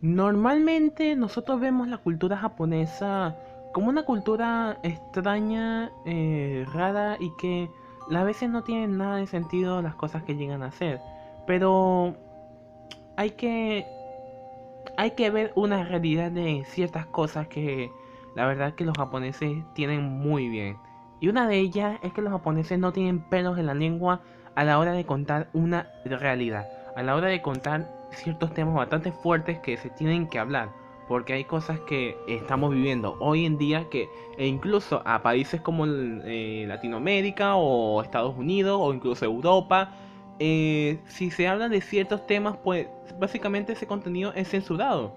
Normalmente nosotros vemos la cultura japonesa como una cultura extraña, rara y que a veces no tienen nada de sentido las cosas que llegan a hacer. Pero hay que, hay que ver una realidad de ciertas cosas que la verdad que los japoneses tienen muy bien. Y una de ellas es que los japoneses no tienen pelos en la lengua a la hora de contar una realidad, a la hora de contar ciertos temas bastante fuertes que se tienen que hablar. Porque hay cosas que estamos viviendo hoy en día que e incluso a países como Latinoamérica o Estados Unidos o incluso Europa, si se habla de ciertos temas, pues básicamente ese contenido es censurado.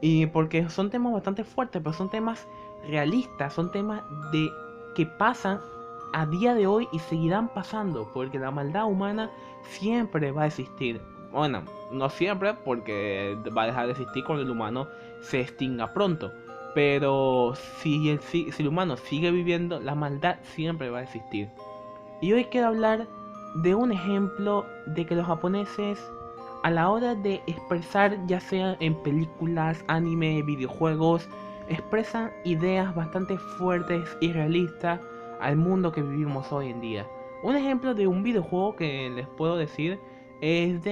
Y porque son temas bastante fuertes, pero son temas realistas, son temas de que pasan a día de hoy y seguirán pasando, porque la maldad humana siempre va a existir. Bueno, no siempre, porque va a dejar de existir cuando el humano se extinga pronto. Pero si el humano sigue viviendo, la maldad siempre va a existir. Y hoy quiero hablar de un ejemplo de que los japoneses a la hora de expresar, ya sea en películas, anime, videojuegos, expresan ideas bastante fuertes y realistas al mundo que vivimos hoy en día. Un ejemplo de un videojuego que les puedo decir es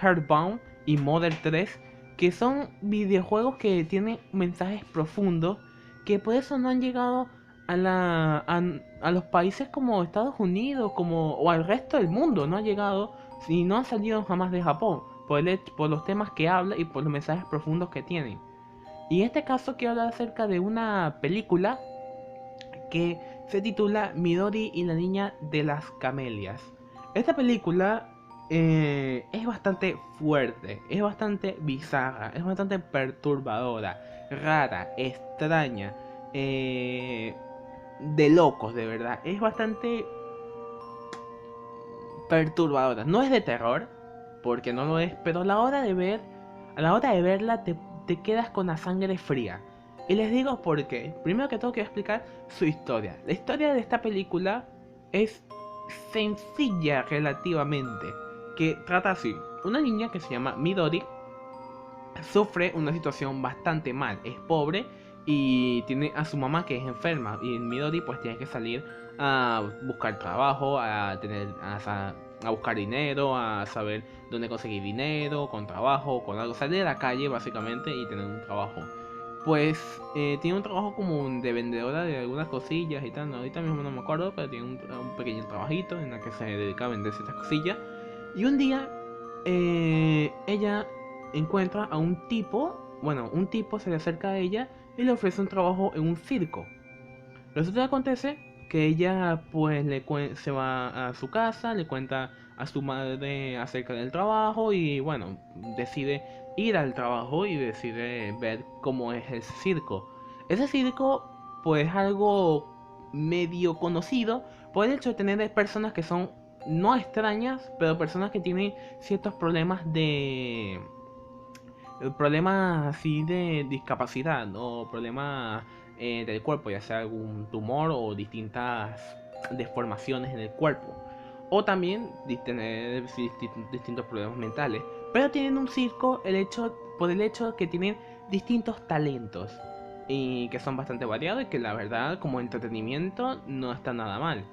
Earthbound y Mother 3, que son videojuegos que tienen mensajes profundos que por eso no han llegado a los países como Estados Unidos o al resto del mundo. No ha llegado y no han salido jamás de Japón por los temas que habla y por los mensajes profundos que tienen. Y en este caso quiero hablar acerca de una película que se titula Midori y la niña de las camelias. Esta película es bastante fuerte, es bastante bizarra, es bastante perturbadora, rara, extraña, de locos, de verdad. Es bastante perturbadora. No es de terror, porque no lo es, pero a la hora de verla te quedas con la sangre fría. Y les digo por qué. Primero que todo quiero explicar su historia. La historia de esta película es sencilla relativamente, que trata así. Una niña que se llama Midori sufre una situación bastante mal. Es pobre y tiene a su mamá que es enferma. Y Midori pues tiene que salir a buscar trabajo, a buscar dinero, a saber dónde conseguir dinero, con trabajo, con algo. Salir a la calle básicamente y tener un trabajo. Pues tiene un trabajo como de vendedora de algunas cosillas y tal. No, ahorita mismo no me acuerdo, pero tiene un pequeño trabajito en el que se dedica a vender ciertas cosillas. Y un día ella encuentra a un tipo, bueno, un tipo se le acerca a ella y le ofrece un trabajo en un circo. Resulta que acontece que ella pues se va a su casa, le cuenta a su madre acerca del trabajo y bueno, decide ir al trabajo y decide ver cómo es ese circo. Ese circo pues es algo medio conocido por el hecho de tener personas que son no extrañas, pero personas que tienen ciertos problemas así de discapacidad o problemas del cuerpo, ya sea algún tumor o distintas deformaciones en el cuerpo. O también tener distintos problemas mentales. Pero tienen un circo por el hecho que tienen distintos talentos. Y que son bastante variados y que la verdad como entretenimiento no está nada mal.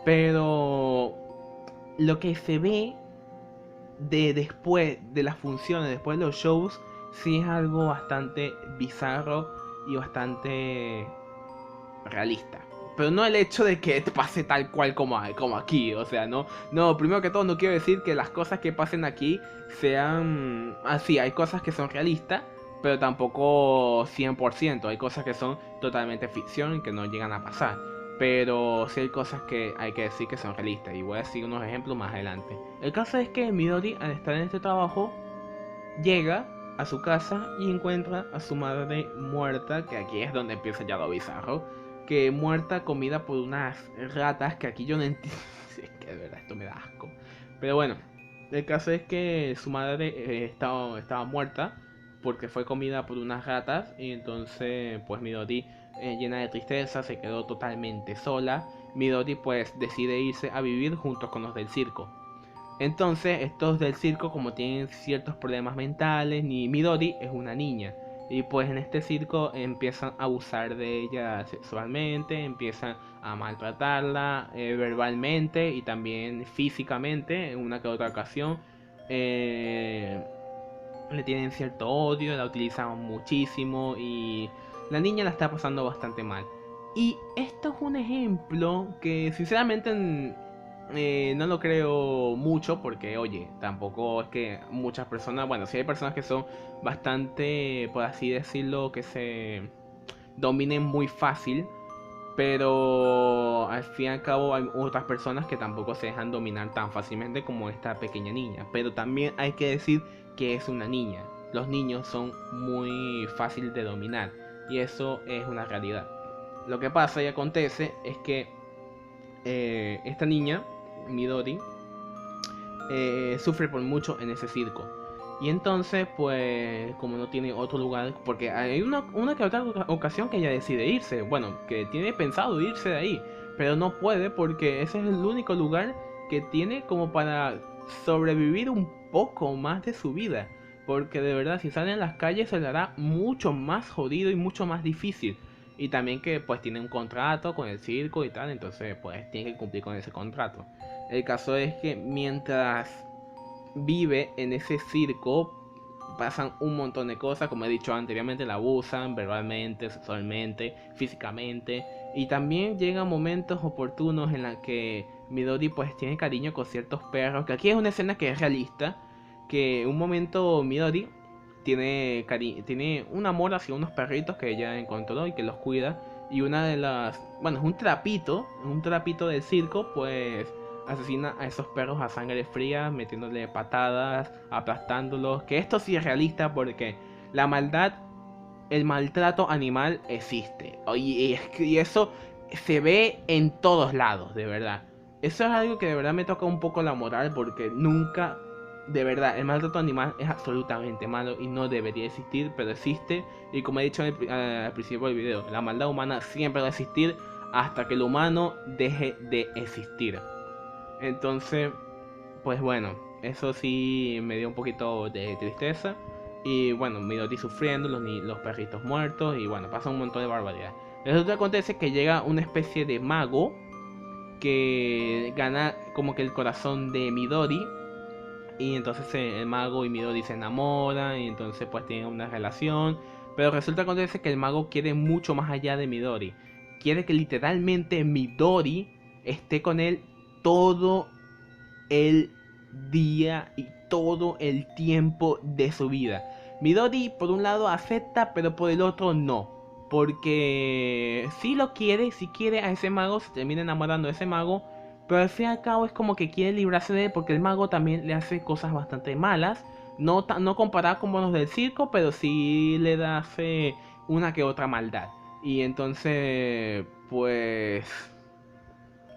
Pero lo que se ve de después de las funciones, después de los shows, sí es algo bastante bizarro y bastante realista. Pero no el hecho de que te pase tal cual como aquí. O sea, no, primero que todo no quiero decir que las cosas que pasen aquí sean así. Hay cosas que son realistas, pero tampoco 100%. Hay cosas que son totalmente ficción y que no llegan a pasar. Pero sí hay cosas que hay que decir que son realistas. Y voy a decir unos ejemplos más adelante. El caso es que Midori, al estar en este trabajo, llega a su casa y encuentra a su madre muerta, que aquí es donde empieza ya lo bizarro, que muerta comida por unas ratas que aquí yo no entiendo. Es que de verdad esto me da asco. Pero bueno, el caso es que su madre estaba muerta porque fue comida por unas ratas y entonces pues Midori, llena de tristeza, se quedó totalmente sola. Midori pues decide irse a vivir junto con los del circo. Entonces, estos del circo, como tienen ciertos problemas mentales, ni Midori es una niña. Y pues en este circo empiezan a abusar de ella sexualmente, empiezan a maltratarla verbalmente y también físicamente en una que otra ocasión. Eh, Le tienen cierto odio, la utilizan muchísimo y la niña la está pasando bastante mal. Y esto es un ejemplo que sinceramente no lo creo mucho porque, oye, tampoco es que muchas personas, bueno, sí hay personas que son bastante, por así decirlo, que se dominen muy fácil, pero al fin y al cabo hay otras personas que tampoco se dejan dominar tan fácilmente como esta pequeña niña. Pero también hay que decir que es una niña. Los niños son muy fáciles de dominar y eso es una realidad. Lo que pasa y acontece es que esta niña, Midori, sufre por mucho en ese circo. Y entonces, pues, como no tiene otro lugar, porque hay una que otra ocasión que ella decide irse, bueno, que tiene pensado irse de ahí, pero no puede porque ese es el único lugar que tiene como para sobrevivir un poco más de su vida. Porque de verdad, si sale en las calles se le hará mucho más jodido y mucho más difícil. Y también que pues tiene un contrato con el circo y tal, entonces pues tiene que cumplir con ese contrato. El caso es que mientras vive en ese circo pasan un montón de cosas, como he dicho anteriormente, la abusan verbalmente, sexualmente, físicamente, y también llegan momentos oportunos en los que Midori pues tiene cariño con ciertos perros, que aquí es una escena que es realista, que un momento Midori tiene un amor hacia unos perritos que ella encontró y que los cuida, y una de las, bueno, es un trapito del circo, pues asesina a esos perros a sangre fría, metiéndole patadas, aplastándolos. Que esto sí es realista porque la maldad, el maltrato animal existe. Y eso se ve en todos lados, de verdad. Eso es algo que de verdad me toca un poco la moral porque nunca, de verdad, el maltrato animal es absolutamente malo y no debería existir, pero existe. Y como he dicho al principio del video, la maldad humana siempre va a existir hasta que el humano deje de existir. Entonces, pues bueno, eso sí me dio un poquito de tristeza. Y bueno, Midori sufriendo, los perritos muertos y bueno, pasa un montón de barbaridad. Resulta que acontece que llega una especie de mago que gana como que el corazón de Midori. Y entonces el mago y Midori se enamoran y entonces pues tienen una relación. Pero resulta que acontece que el mago quiere mucho más allá de Midori. Quiere que literalmente Midori esté con él todo el día y todo el tiempo de su vida. Midori por un lado acepta, pero por el otro no. Porque si lo quiere, si quiere a ese mago, se termina enamorando de ese mago. Pero al fin y al cabo es como que quiere librarse de él porque el mago también le hace cosas bastante malas. No comparado con los del circo, pero sí le da hace una que otra maldad. Y entonces, pues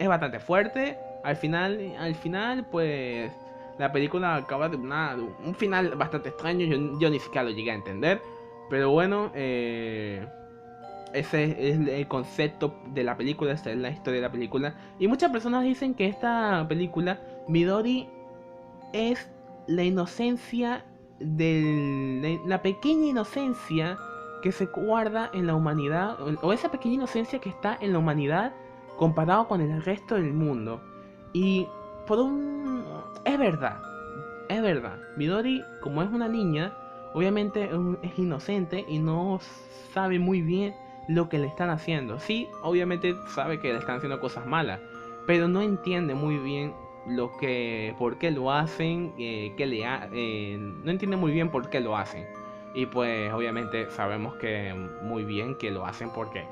es bastante fuerte. Al final, pues la película acaba de un final bastante extraño. Yo ni siquiera lo llegué a entender. Pero bueno, ese es el concepto de la película, esta es la historia de la película. Y muchas personas dicen que esta película, Midori, es la inocencia la pequeña inocencia que se guarda en la humanidad, o esa pequeña inocencia que está en la humanidad comparado con el resto del mundo. Y por un... es verdad. Midori, como es una niña, obviamente es inocente y no sabe muy bien lo que le están haciendo. Sí, obviamente sabe que le están haciendo cosas malas, pero no entiende muy bien por qué lo hacen, no entiende muy bien por qué lo hacen. Y pues obviamente sabemos que muy bien que lo hacen porque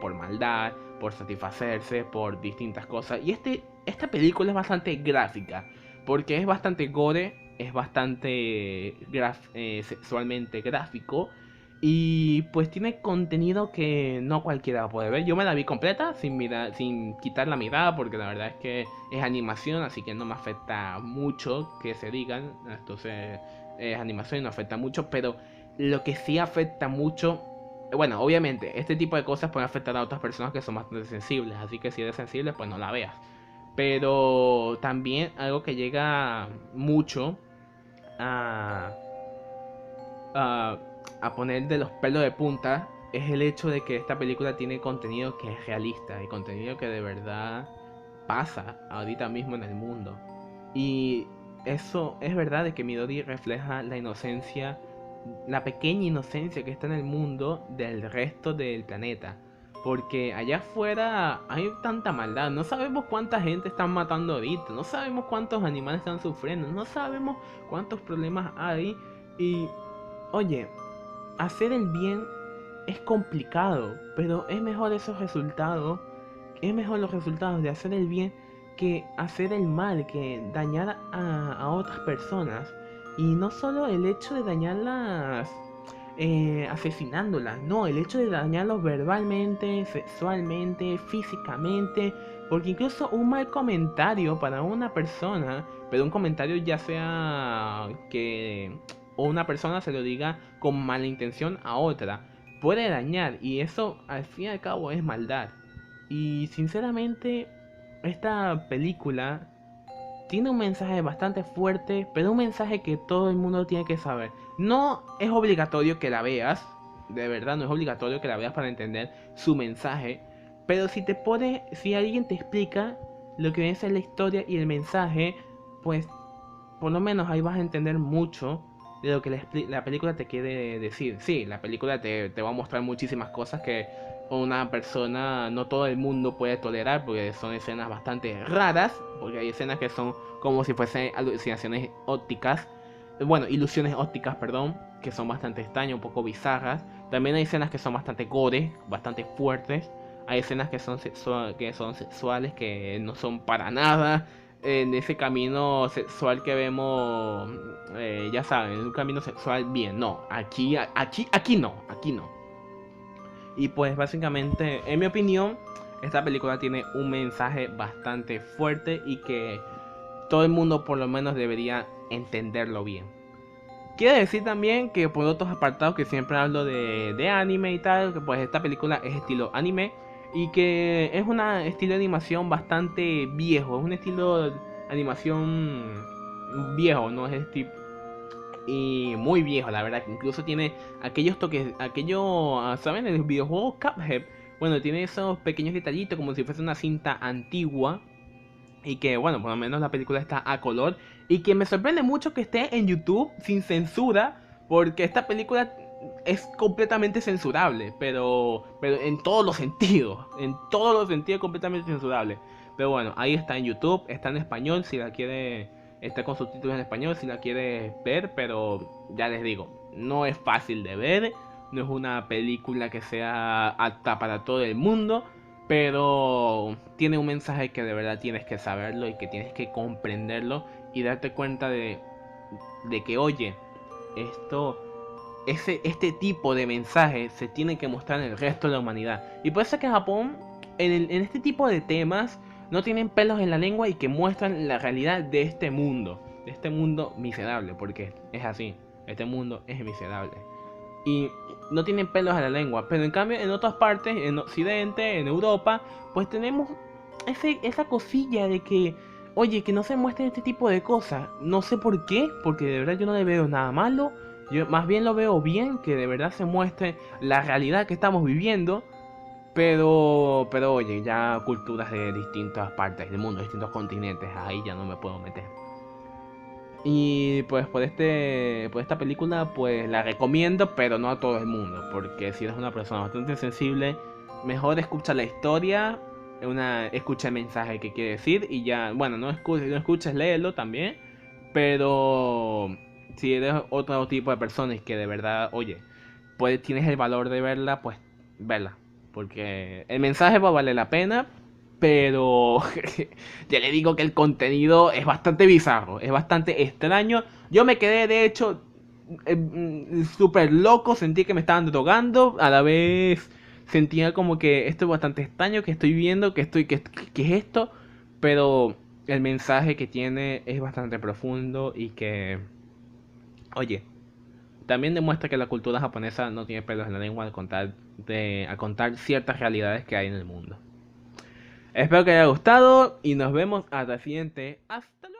por maldad, por satisfacerse, por distintas cosas. Y esta película es bastante gráfica, porque es bastante gore, es bastante sexualmente gráfico. Y pues tiene contenido que no cualquiera puede ver. Yo me la vi completa sin quitar la mirada porque la verdad es que es animación, así que no me afecta mucho que se digan. Entonces es animación y no afecta mucho, pero lo que sí afecta mucho, bueno, obviamente este tipo de cosas pueden afectar a otras personas que son bastante sensibles, así que si eres sensible pues no la veas. Pero también algo que llega mucho a, a, a poner de los pelos de punta es el hecho de que esta película tiene contenido que es realista y contenido que de verdad pasa ahorita mismo en el mundo. Y eso es verdad de que Midori refleja la inocencia, la pequeña inocencia que está en el mundo del resto del planeta. Porque allá afuera hay tanta maldad, no sabemos cuánta gente están matando ahorita, no sabemos cuántos animales están sufriendo, no sabemos cuántos problemas hay. Y oye, hacer el bien es complicado, pero es mejor esos resultados, es mejor los resultados de hacer el bien que hacer el mal, que dañar a otras personas. Y no solo el hecho de dañarlas asesinándolas, no, el hecho de dañarlos verbalmente, sexualmente, físicamente, porque incluso un mal comentario para una persona, pero un comentario ya sea que o una persona se lo diga con mala intención a otra, puede dañar y eso al fin y al cabo es maldad. Y sinceramente, esta película tiene un mensaje bastante fuerte, pero un mensaje que todo el mundo tiene que saber. No es obligatorio que la veas, de verdad no es obligatorio que la veas para entender su mensaje, pero si te pone, si alguien te explica lo que viene a ser la historia y el mensaje, pues por lo menos ahí vas a entender mucho de lo que la película te quiere decir. Sí, la película te va a mostrar muchísimas cosas que una persona, no todo el mundo puede tolerar, porque son escenas bastante raras, porque hay escenas que son como si fuesen alucinaciones ópticas, bueno, ilusiones ópticas, perdón, que son bastante extrañas, un poco bizarras. También hay escenas que son bastante gore, bastante fuertes. Hay escenas que son sexuales, que no son para nada en ese camino sexual que vemos, ya saben, un camino sexual bien, no, aquí no. Y pues básicamente, en mi opinión, esta película tiene un mensaje bastante fuerte y que todo el mundo por lo menos debería entenderlo bien. Quiero decir también que por otros apartados que siempre hablo de anime y tal, que pues esta película es estilo anime y que es un estilo de animación bastante viejo, es un estilo de animación viejo, no es tipo y muy viejo, la verdad, que incluso tiene aquellos toques, ¿saben? En el videojuego Cuphead, bueno, tiene esos pequeños detallitos como si fuese una cinta antigua y que, bueno, por lo menos la película está a color. Y que me sorprende mucho que esté en YouTube sin censura. Porque esta película es completamente censurable. Pero en todos los sentidos. En todos los sentidos completamente censurable. Pero bueno, ahí está en YouTube. Está en español si la quiere. Está con subtítulos en español si la quiere ver. Pero ya les digo, no es fácil de ver. No es una película que sea apta para todo el mundo, pero tiene un mensaje que de verdad tienes que saberlo y que tienes que comprenderlo y darte cuenta de que, oye, esto, este tipo de mensaje se tiene que mostrar en el resto de la humanidad. Y por eso que Japón, en este tipo de temas, no tienen pelos en la lengua y que muestran la realidad de este mundo miserable, porque es así, este mundo es miserable y no tienen pelos a la lengua. Pero en cambio en otras partes, en Occidente, en Europa, pues tenemos esa cosilla de que, oye, que no se muestren este tipo de cosas. No sé por qué, porque de verdad yo no le veo nada malo. Yo más bien lo veo bien, que de verdad se muestre la realidad que estamos viviendo. Pero oye, ya culturas de distintas partes del mundo, distintos continentes, ahí ya no me puedo meter. Y pues por esta película pues la recomiendo, pero no a todo el mundo, porque si eres una persona bastante sensible, mejor escucha la historia, escucha el mensaje que quiere decir y ya, bueno, no escuches, léelo también, pero si eres otro tipo de persona y que de verdad, oye, pues tienes el valor de verla, pues verla, porque el mensaje va a valer la pena, pero ya le digo que el contenido es bastante bizarro, es bastante extraño. Yo me quedé, de hecho, súper loco, sentí que me estaban drogando, a la vez sentía como que esto es bastante extraño, que estoy viendo, que es esto, pero el mensaje que tiene es bastante profundo y que, oye, también demuestra que la cultura japonesa no tiene pelos en la lengua al contar ciertas realidades que hay en el mundo. Espero que haya gustado y nos vemos hasta la siguiente. Hasta luego.